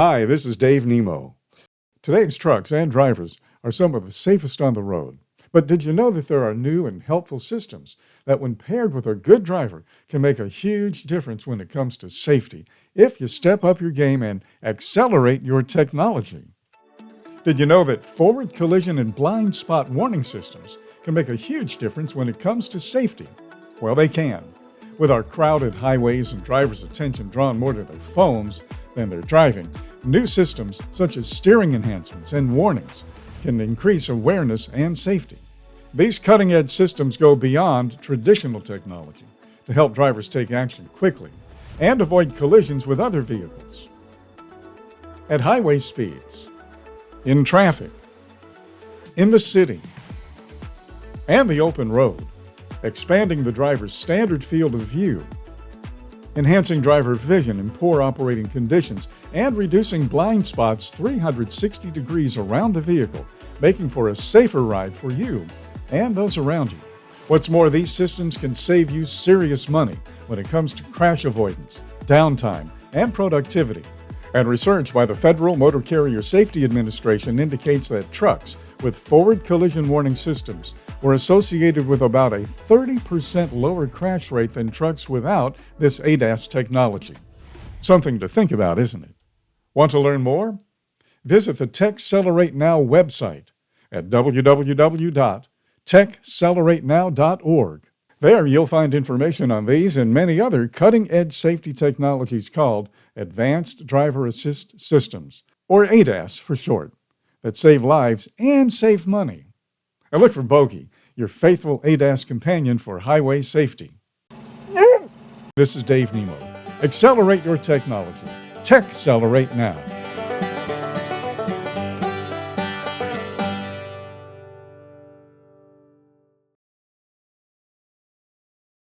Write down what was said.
Hi, this is Dave Nemo. Today's trucks and drivers are some of the safest on the road. But did you know that there are new and helpful systems that, when paired with a good driver, can make a huge difference when it comes to safety if you step up your game and accelerate your technology? Did you know that forward collision and blind spot warning systems can make a huge difference when it comes to safety? Well, they can. With our crowded highways and drivers' attention drawn more to their phones than their driving, new systems such as steering enhancements and warnings can increase awareness and safety. These cutting-edge systems go beyond traditional technology to help drivers take action quickly and avoid collisions with other vehicles. At highway speeds, in traffic, in the city, and the open road, expanding the driver's standard field of view, enhancing driver vision in poor operating conditions, and reducing blind spots 360 degrees around the vehicle, making for a safer ride for you and those around you. What's more, these systems can save you serious money when it comes to crash avoidance, downtime, and productivity. And research by the Federal Motor Carrier Safety Administration indicates that trucks with forward collision warning systems were associated with about a 30% lower crash rate than trucks without this ADAS technology. Something to think about, isn't it? Want to learn more? Visit the TechCelerate Now website at www.techcelerate.now.org. There you'll find information on these and many other cutting-edge safety technologies called Advanced Driver Assist Systems, or ADAS for short, that save lives and save money. And look for Bogey, your faithful ADAS companion for highway safety. This is Dave Nemo. Accelerate your technology. TechCelerate now.